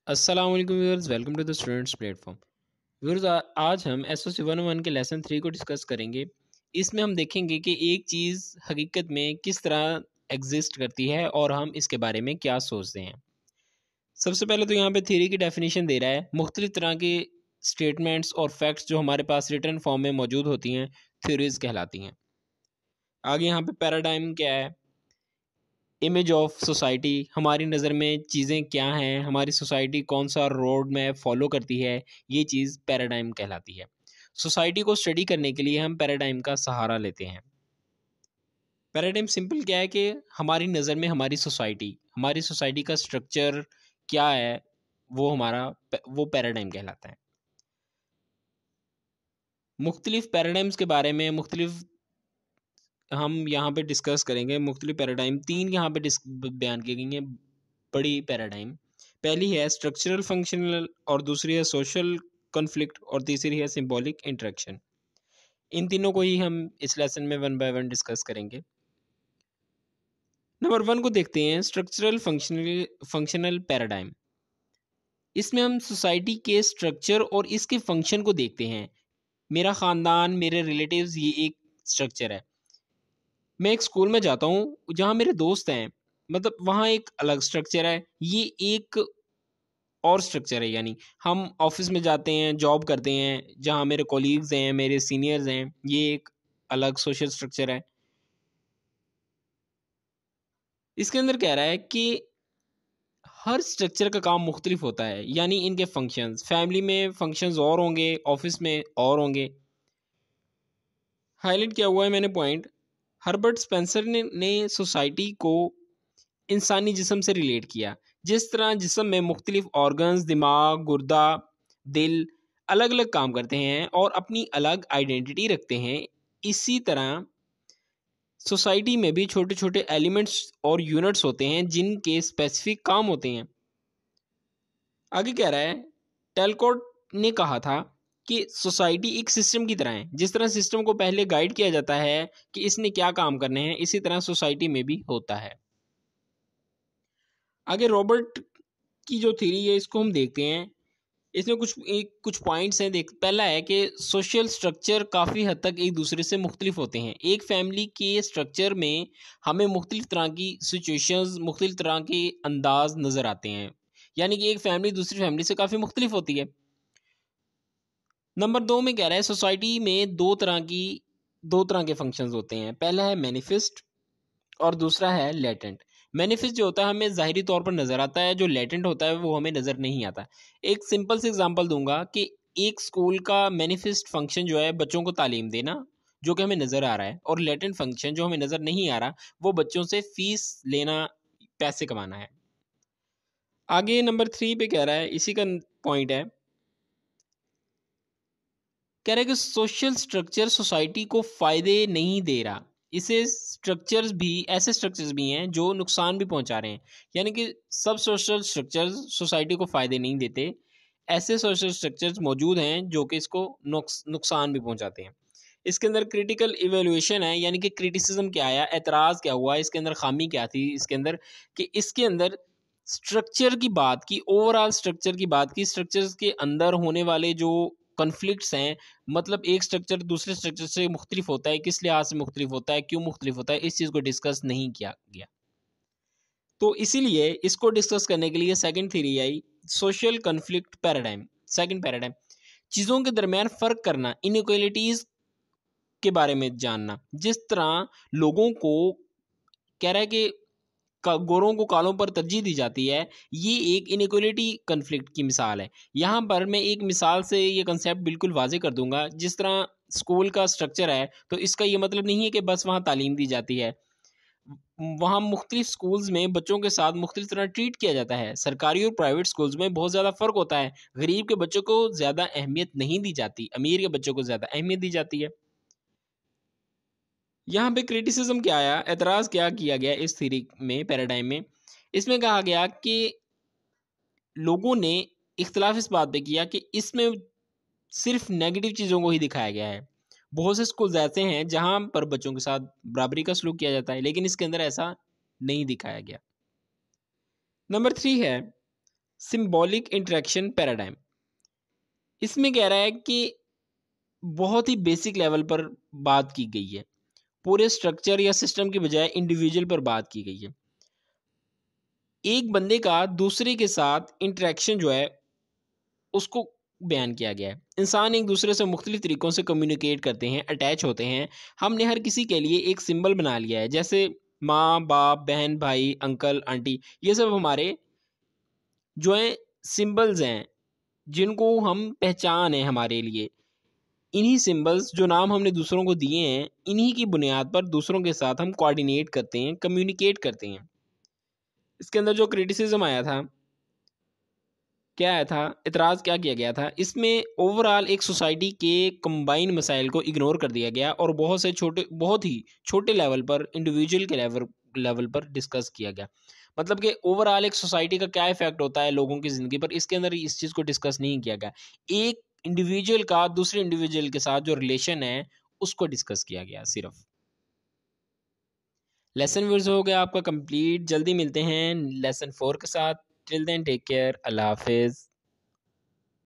अस्सलाम वालेकुम viewers, welcome to the students platform. Viewers, आज हम एसओसी 101 के लेसन 3 को डिस्कस करेंगे। इसमें हम देखेंगे कि एक चीज़ हकीकत में किस तरह एग्जिस्ट करती है और हम इसके बारे में क्या सोचते हैं। सबसे पहले तो यहाँ पे थ्योरी की डेफिनेशन दे रहा है। मुख्तलिफ तरह के स्टेटमेंट्स और फैक्ट्स जो हमारे पास रिटर्न फॉर्म में मौजूद होती हैं, थ्योरीज कहलाती हैं। आगे यहाँ पे पैराडाइम क्या है, इमेज ऑफ सोसाइटी, हमारी नज़र में चीज़ें क्या हैं, हमारी सोसाइटी कौन सा रोड मैप फॉलो करती है, ये चीज़ पैराडाइम कहलाती है। सोसाइटी को स्टडी करने के लिए हम पैराडाइम का सहारा लेते हैं। पैराडाइम सिंपल क्या है कि हमारी नज़र में हमारी सोसाइटी का स्ट्रक्चर क्या है, वो पैराडाइम कहलाता है। मुख्तलिफ पैराडाइम्स के बारे में हम यहाँ पे डिस्कस करेंगे। मुख्तलिफ पैराडाइम तीन यहाँ पे बयान की गई हैं बड़ी पैराडाइम। पहली है स्ट्रक्चरल फंक्शनल, और दूसरी है सोशल कॉन्फ्लिक्ट, और तीसरी है सिंबॉलिक इंटरेक्शन। इन तीनों को ही हम इस लेसन में वन बाय वन डिस्कस करेंगे। नंबर 1 को देखते हैं, स्ट्रक्चरल फंक्शनल पैराडाइम। इसमें हम सोसाइटी के स्ट्रक्चर और इसके फंक्शन को देखते हैं। मेरा ख़ानदान, मेरे रिलेटिव्स, ये एक स्ट्रक्चर है। मैं एक स्कूल में जाता हूँ जहाँ मेरे दोस्त हैं, मतलब वहाँ एक अलग स्ट्रक्चर है, ये एक और स्ट्रक्चर है। यानी हम ऑफिस में जाते हैं, जॉब करते हैं, जहाँ मेरे कोलीग्स हैं, मेरे सीनियर्स हैं, ये एक अलग सोशल स्ट्रक्चर है। इसके अंदर कह रहा है कि हर स्ट्रक्चर का काम मुख्तलिफ होता है, यानी इनके फंक्शंस, फैमिली में फंक्शंस और होंगे, ऑफिस में और होंगे। हाईलाइट किया हुआ है मैंने पॉइंट। हर्बर्ट स्पेंसर ने सोसाइटी को इंसानी जिस्म से रिलेट किया। जिस तरह जिस्म में मुख्तलिफ ऑर्गन्स, दिमाग, गुर्दा, दिल अलग अलग काम करते हैं और अपनी अलग आइडेंटिटी रखते हैं, इसी तरह सोसाइटी में भी छोटे छोटे एलिमेंट्स और यूनिट्स होते हैं जिनके स्पेसिफिक काम होते हैं। आगे कह रहा है, टेलकोट ने कहा था कि सोसाइटी एक सिस्टम की तरह है। जिस तरह सिस्टम को पहले गाइड किया जाता है कि इसने क्या काम करने हैं, इसी तरह सोसाइटी में भी होता है। आगे रॉबर्ट की जो थ्योरी है इसको हम देखते हैं। इसमें कुछ पॉइंट्स हैं। पहला है कि सोशल स्ट्रक्चर काफ़ी हद तक एक दूसरे से मुख्तलिफ होते हैं। एक फैमिली के स्ट्रक्चर में हमें मुख्तलिफ तरह की सिचुएशंस, मुख्तलिफ तरह के अंदाज नज़र आते हैं, यानी कि एक फैमिली दूसरी फैमिली से काफ़ी मुख्तलिफ होती है। नंबर 2 में कह रहा है, सोसाइटी में दो तरह के फंक्शंस होते हैं। पहला है मैनिफेस्ट और दूसरा है लेटेंट। मैनिफेस्ट जो होता है हमें ज़ाहिरी तौर पर नज़र आता है, जो लेटेंट होता है वो हमें नज़र नहीं आता। एक सिंपल से एग्जांपल दूंगा कि एक स्कूल का मैनिफेस्ट फंक्शन जो है बच्चों को तालीम देना, जो कि हमें नज़र आ रहा है, और लेटेंट फंक्शन जो हमें नज़र नहीं आ रहा, वो बच्चों से फीस लेना, पैसे कमाना है। आगे नंबर 3 पे कह रहा है, इसी का पॉइंट है, कह रहा है कि सोशल स्ट्रक्चर सोसाइटी को फ़ायदे नहीं दे रहा। इसे ऐसे स्ट्रक्चर्स भी हैं जो नुकसान भी पहुंचा रहे हैं। यानी कि सब सोशल स्ट्रक्चर्स सोसाइटी को फ़ायदे नहीं देते। ऐसे सोशल स्ट्रक्चर्स मौजूद हैं जो कि इसको नुकसान भी पहुंचाते हैं। इसके अंदर क्रिटिकल इवेल्युएशन है, यानी कि क्रिटिसिज्म क्या आया, एतराज़ क्या हुआ, इसके अंदर खामी क्या थी, इसके अंदर कि इसके अंदर स्ट्रक्चर की बात की, ओवरऑल स्ट्रक्चर की बात की, स्ट्रक्चर्स के अंदर होने वाले जो कॉन्फ्लिक्ट्स हैं, मतलब एक स्ट्रक्चर दूसरे स्ट्रक्चर से मुख्तलिफ होता है, किस लिहाज से मुख्तलिफ होता है, क्यों मुख्तलिफ होता है, इस चीज़ को डिस्कस नहीं किया गया। तो इसीलिए इसको डिस्कस करने के लिए सेकंड थ्योरी आई, social conflict paradigm. Second paradigm, चीज़ों के दरमियान फ़र्क करना, इनइक्वालिटीज़ के बारे में जानना। जिस तरह लोगों को कह रहा है कि गोरों को कालों पर तरजीह दी जाती है, ये एक इनइक्वालिटी कन्फ्लिक्ट की मिसाल है। यहाँ पर मैं एक मिसाल से ये कंसेप्ट बिल्कुल वाज़े कर दूंगा। जिस तरह स्कूल का स्ट्रक्चर है, तो इसका ये मतलब नहीं है कि बस वहाँ तालीम दी जाती है। वहाँ मुख्तलिफ स्कूल्स में बच्चों के साथ मुख्तलिफ तरह ट्रीट किया जाता है। सरकारी और प्राइवेट स्कूल्स में बहुत ज़्यादा फ़र्क होता है। गरीब के बच्चों को ज़्यादा अहमियत नहीं दी जाती, अमीर के बच्चों को ज़्यादा अहमियत दी जाती है। यहाँ पे क्रिटिसिज्म क्या आया, एतराज़ क्या किया गया इस थ्योरी में, पैराडाइम में। इसमें कहा गया कि लोगों ने इख्तलाफ इस बात पे किया कि इसमें सिर्फ नेगेटिव चीज़ों को ही दिखाया गया है। बहुत से स्कूल्स ऐसे हैं जहाँ पर बच्चों के साथ बराबरी का सलूक किया जाता है, लेकिन इसके अंदर ऐसा नहीं दिखाया गया। नंबर 3 है सिंबॉलिक इंटरेक्शन पैराडाइम। इसमें कह रहा है कि बहुत ही बेसिक लेवल पर बात की गई है, पूरे स्ट्रक्चर या सिस्टम की बजाय इंडिविजुअल पर बात की गई है। एक बंदे का दूसरे के साथ इंटरेक्शन जो है उसको बयान किया गया है। इंसान एक दूसरे से मुख्तलिफ तरीक़ों से कम्युनिकेट करते हैं, अटैच होते हैं। हमने हर किसी के लिए एक सिंबल बना लिया है, जैसे माँ बाप, बहन भाई, अंकल आंटी, ये सब हमारे जो हैं सिंबल्स हैं, जिनको हम पहचान है हमारे लिए। इन्हीं सिंबल्स, जो नाम हमने दूसरों को दिए हैं, इन्हीं की बुनियाद पर दूसरों के साथ हम कोऑर्डिनेट करते हैं, कम्युनिकेट करते हैं। इसके अंदर जो क्रिटिसिज्म आया था, क्या आया था, इतराज़ क्या किया गया था, इसमें ओवरऑल एक सोसाइटी के कंबाइन मसाइल को इग्नोर कर दिया गया और बहुत ही छोटे लेवल पर, इंडिविजुअल के लेवल पर डिस्कस किया गया। मतलब कि ओवरऑल एक सोसाइटी का क्या इफेक्ट होता है लोगों की ज़िंदगी पर, इसके अंदर इस चीज़ को डिस्कस नहीं किया गया। एक इंडिविजुअल का दूसरे इंडिविजुअल के साथ जो रिलेशन है उसको डिस्कस किया गया सिर्फ। लेसन व्यूअर्स हो गया आपका कंप्लीट। जल्दी मिलते हैं लेसन 4 के साथ। टिल देन टेक केयर, अल्लाह हाफिज़।